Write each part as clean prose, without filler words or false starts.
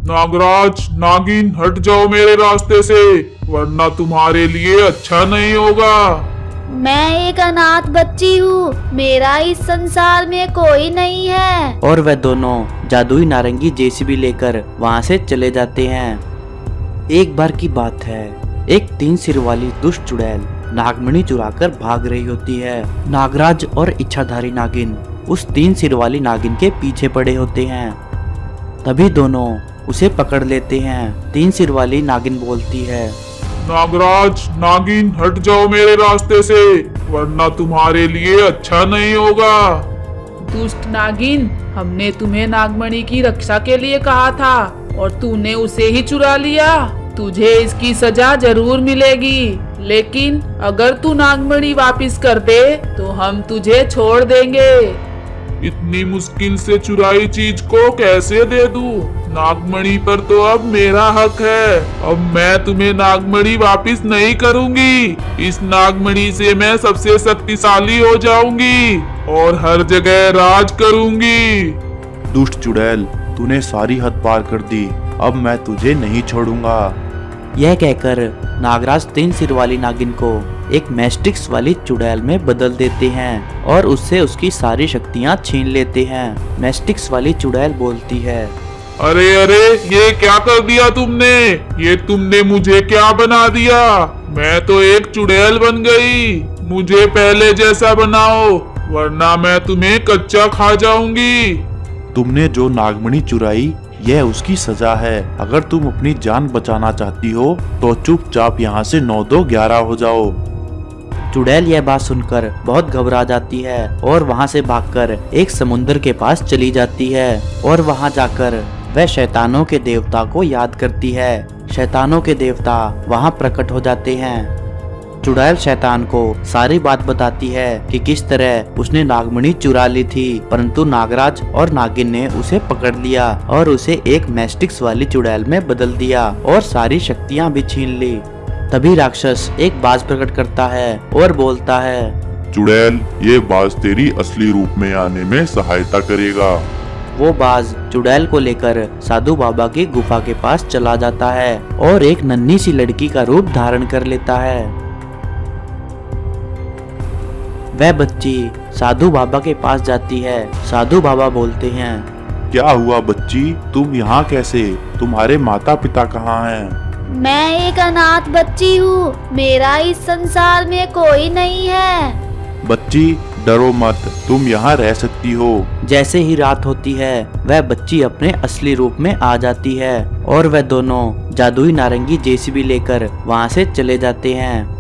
नागराज, नागिन, हट जाओ मेरे रास्ते से, वरना तुम्हारे लिए अच्छा नहीं होगा। मैं एक अनाथ बच्ची हूँ, मेरा इस संसार में कोई नहीं है। और वह दोनों जादुई नारंगी जेसीबी लेकर वहाँ से चले जाते हैं। एक बार की बात है, एक 3 सिर वाली दुष्ट चुड़ैल नागमणि चुराकर भाग रही होती है। नागराज और इच्छाधारी नागिन उस 3 सिर वाली नागिन के पीछे पड़े होते हैं। तभी दोनों उसे पकड़ लेते हैं। 3 सिर वाली नागिन बोलती है, नागराज, नागिन, हट जाओ मेरे रास्ते से, वरना तुम्हारे लिए अच्छा नहीं होगा। दुष्ट नागिन, हमने तुम्हें नागमणि की रक्षा के लिए कहा था और तूने उसे ही चुरा लिया। तुझे इसकी सजा जरूर मिलेगी, लेकिन अगर तू नागमणि वापस कर दे तो हम तुझे छोड़ देंगे। इतनी मुश्किल से चुराई चीज को कैसे दे दूं? नागमणि पर तो अब मेरा हक है। अब मैं तुम्हें नागमणि वापस नहीं करूंगी। इस नागमणि से मैं सबसे शक्तिशाली हो जाऊंगी और हर जगह राज करूंगी। दुष्ट चुड़ैल, तूने सारी हद पार कर दी, अब मैं तुझे नहीं छोड़ूंगा। यह कहकर नागराज 3 सिर वाली नागिन को एक मैस्टिक्स वाली चुड़ैल में बदल देते हैं और उससे उसकी सारी शक्तियां छीन लेते हैं। मैस्टिक्स वाली चुड़ैल बोलती है, अरे अरे, ये क्या कर दिया तुमने? ये तुमने मुझे क्या बना दिया? मैं तो एक चुड़ैल बन गई। मुझे पहले जैसा बनाओ, वरना मैं तुम्हें कच्चा खा जाऊंगी। तुमने जो नागमणि चुराई, यह उसकी सजा है। अगर तुम अपनी जान बचाना चाहती हो तो चुपचाप यहाँ से 9-2-11 हो जाओ। चुड़ैल यह बात सुनकर बहुत घबरा जाती है और वहाँ से भागकर एक समुद्र के पास चली जाती है और वहाँ जाकर वह शैतानों के देवता को याद करती है। शैतानों के देवता वहाँ प्रकट हो जाते हैं। चुड़ैल शैतान को सारी बात बताती है कि किस तरह उसने नागमणि चुरा ली थी, परंतु नागराज और नागिन ने उसे पकड़ लिया और उसे एक मैस्टिक्स वाली चुड़ैल में बदल दिया और सारी शक्तियाँ भी छीन ली। तभी राक्षस एक बाज प्रकट करता है और बोलता है, चुड़ैल, ये बाज तेरी असली रूप में आने में सहायता करेगा। वो बाज चुड़ैल को लेकर साधु बाबा की गुफा के पास चला जाता है और एक नन्ही सी लड़की का रूप धारण कर लेता है। वह बच्ची साधु बाबा के पास जाती है। साधु बाबा बोलते हैं, क्या हुआ बच्ची, तुम यहाँ कैसे? तुम्हारे माता पिता कहाँ हैं? मैं एक अनाथ बच्ची हूँ, मेरा इस संसार में कोई नहीं है। बच्ची, डरो मत, तुम यहाँ रह सकती हो। जैसे ही रात होती है वह बच्ची अपने असली रूप में आ जाती है और वह दोनों जादुई नारंगी जेसीबी लेकर वहाँ से चले जाते हैं।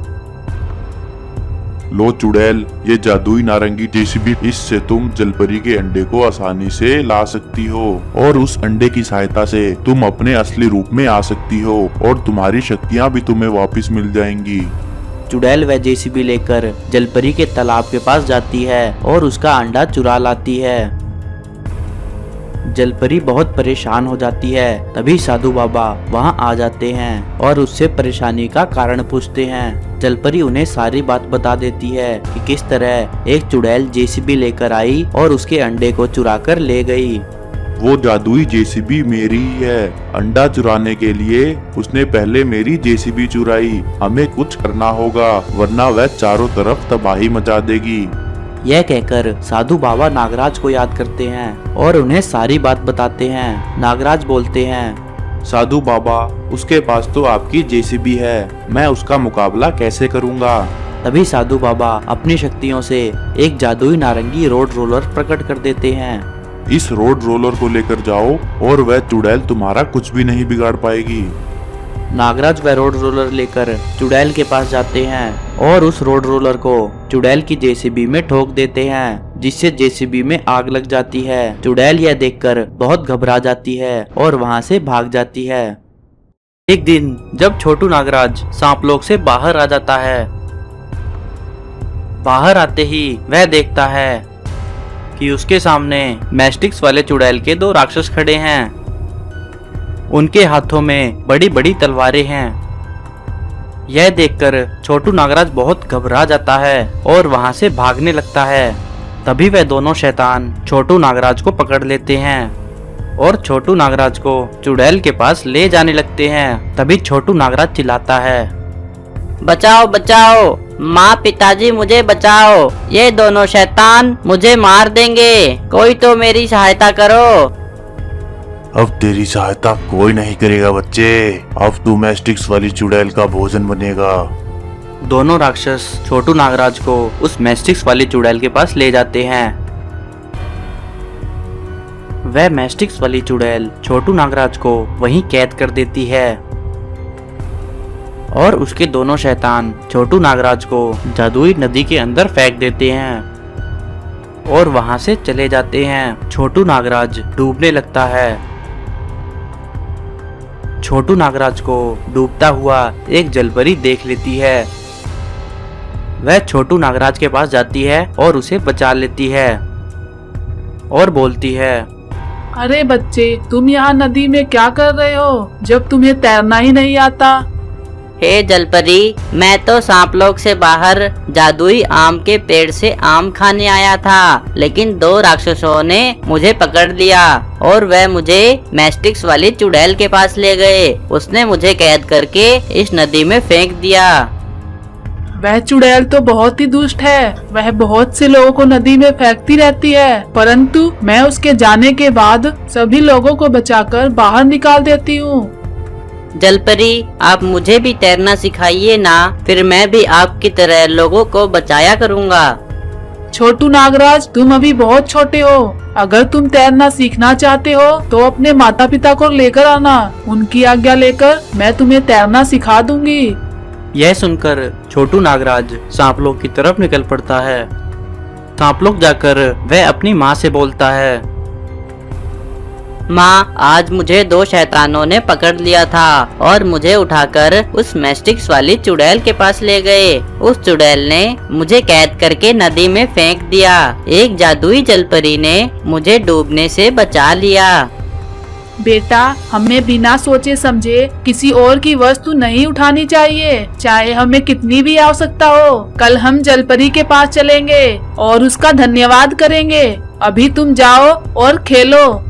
लो चुड़ैल, ये जादुई नारंगी जेसीबी, इससे तुम जलपरी के अंडे को आसानी से ला सकती हो और उस अंडे की सहायता से तुम अपने असली रूप में आ सकती हो और तुम्हारी शक्तियाँ भी तुम्हें वापस मिल जाएंगी। चुड़ैल वह जेसीबी लेकर जलपरी के तालाब के पास जाती है और उसका अंडा चुरा लाती है। जलपरी बहुत परेशान हो जाती है। तभी साधु बाबा वहां आ जाते हैं और उससे परेशानी का कारण पूछते हैं। जलपरी उन्हें सारी बात बता देती है कि किस तरह एक चुड़ैल जेसीबी लेकर आई और उसके अंडे को चुरा कर ले गई। वो जादुई जेसीबी मेरी ही है। अंडा चुराने के लिए उसने पहले मेरी जेसीबी चुराई। हमें कुछ करना होगा, वरना वह चारों तरफ तबाही मचा देगी। यह कहकर साधु बाबा नागराज को याद करते हैं और उन्हें सारी बात बताते हैं। नागराज बोलते हैं, साधु बाबा, उसके पास तो आपकी जेसीबी है, मैं उसका मुकाबला कैसे करूँगा? तभी साधु बाबा अपनी शक्तियों से एक जादुई नारंगी रोड रोलर प्रकट कर देते हैं। इस रोड रोलर को लेकर जाओ और वह चुड़ैल तुम्हारा कुछ भी नहीं बिगाड़ पाएगी। नागराज वह रोड रोलर लेकर चुड़ैल के पास जाते हैं और उस रोड रोलर को चुड़ैल की जेसीबी में ठोक देते हैं, जिससे जेसीबी में आग लग जाती है। चुड़ैल यह देखकर बहुत घबरा जाती है और वहां से भाग जाती है। एक दिन जब छोटू नागराज सांपलोक से बाहर आ जाता है, बाहर आते ही वह देखता है कि उसके सामने मैस्टिक्स वाले चुड़ैल के 2 राक्षस खड़े हैं। उनके हाथों में बड़ी बड़ी तलवारें हैं। यह देखकर छोटू नागराज बहुत घबरा जाता है और वहां से भागने लगता है। तभी वह दोनों शैतान छोटू नागराज को पकड़ लेते हैं। और छोटू नागराज को चुड़ैल के पास ले जाने लगते हैं। तभी छोटू नागराज चिल्लाता है, बचाओ बचाओ, माँ पिताजी मुझे बचाओ, ये दोनों शैतान मुझे मार देंगे, कोई तो मेरी सहायता करो। अब तेरी सहायता कोई नहीं करेगा बच्चे, अब तू मैस्टिक्स वाली चुड़ैल का भोजन बनेगा। दोनों राक्षस छोटू नागराज को उस मैस्टिक्स वाली चुड़ैल के पास ले जाते हैं। वह मैस्टिक्स वाली चुड़ैल छोटू नागराज को वहीं कैद कर देती है और उसके दोनों शैतान छोटू नागराज को जादुई नदी के अंदर फेंक देते हैं और वहां से चले जाते हैं। छोटू नागराज डूबने लगता है। छोटू नागराज को डूबता हुआ एक जलपरी देख लेती है। वह छोटू नागराज के पास जाती है और उसे बचा लेती है और बोलती है, अरे बच्चे, तुम यहाँ नदी में क्या कर रहे हो जब तुम्हें तैरना ही नहीं आता? हे जलपरी, मैं तो सांपलोक से बाहर जादुई आम के पेड़ से आम खाने आया था, लेकिन 2 राक्षसों ने मुझे पकड़ लिया और वह मुझे मैस्टिक्स वाली चुड़ैल के पास ले गए। उसने मुझे कैद करके इस नदी में फेंक दिया। वह चुड़ैल तो बहुत ही दुष्ट है, वह बहुत से लोगों को नदी में फेंकती रहती है, परंतु मैं उसके जाने के बाद सभी लोगों को बचाकर बाहर निकाल देती हूँ। जलपरी, आप मुझे भी तैरना सिखाइए ना, फिर मैं भी आपकी तरह लोगों को बचाया करूँगा। छोटू नागराज, तुम अभी बहुत छोटे हो, अगर तुम तैरना सीखना चाहते हो तो अपने माता पिता को लेकर आना, उनकी आज्ञा लेकर मैं तुम्हें तैरना सिखा दूंगी। यह सुनकर छोटू नागराज सांपलोक की तरफ निकल पड़ता है। सांपलोक जाकर वह अपनी माँ से बोलता है, माँ, आज मुझे 2 शैतानों ने पकड़ लिया था और मुझे उठाकर उस मैस्टिक्स वाली चुड़ैल के पास ले गए। उस चुड़ैल ने मुझे कैद करके नदी में फेंक दिया। एक जादुई जलपरी ने मुझे डूबने से बचा लिया। बेटा, हमें बिना सोचे समझे किसी और की वस्तु नहीं उठानी चाहिए, चाहे हमें कितनी भी आवश्यकता हो। कल हम जलपरी के पास चलेंगे और उसका धन्यवाद करेंगे। अभी तुम जाओ और खेलो।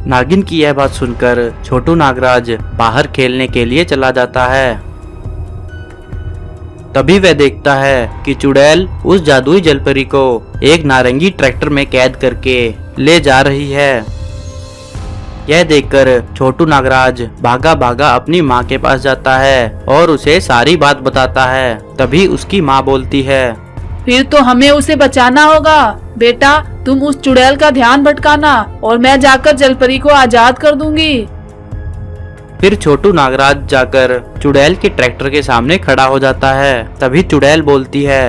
नागिन की यह बात सुनकर छोटू नागराज बाहर खेलने के लिए चला जाता है। तभी वह देखता है कि चुड़ैल उस जादुई जलपरी को एक नारंगी ट्रैक्टर में कैद करके ले जा रही है। यह देखकर छोटू नागराज भागा भागा अपनी माँ के पास जाता है और उसे सारी बात बताता है। तभी उसकी माँ बोलती है, फिर तो हमें उसे बचाना होगा। बेटा, तुम उस चुड़ैल का ध्यान भटकाना और मैं जाकर जलपरी को आजाद कर दूंगी। फिर छोटू नागराज जाकर चुड़ैल के ट्रैक्टर के सामने खड़ा हो जाता है। तभी चुड़ैल बोलती है,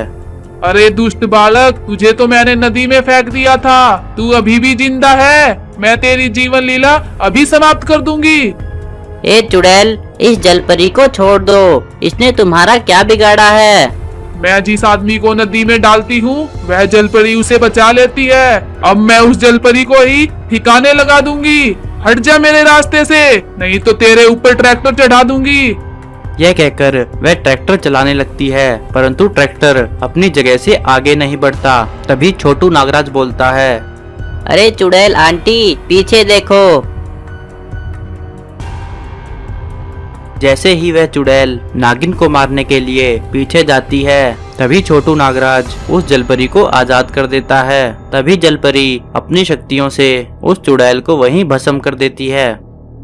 अरे दुष्ट बालक, तुझे तो मैंने नदी में फेंक दिया था, तू अभी भी जिंदा है। मैं तेरी जीवन लीला अभी समाप्त कर दूंगी। ए चुड़ैल, इस जलपरी को छोड़ दो, इसने तुम्हारा क्या बिगाड़ा है? मैं जिस आदमी को नदी में डालती हूँ वह जलपरी उसे बचा लेती है। अब मैं उस जलपरी को ही ठिकाने लगा दूंगी। हट जा मेरे रास्ते से, नहीं तो तेरे ऊपर ट्रैक्टर चढ़ा दूंगी। यह कहकर वह ट्रैक्टर चलाने लगती है, परंतु ट्रैक्टर अपनी जगह से आगे नहीं बढ़ता। तभी छोटू नागराज बोलता है, अरे चुड़ैल आंटी, पीछे देखो। जैसे ही वह चुड़ैल नागिन को मारने के लिए पीछे जाती है, तभी छोटू नागराज उस जलपरी को आजाद कर देता है। तभी जलपरी अपनी शक्तियों से उस चुड़ैल को वहीं भस्म कर देती है।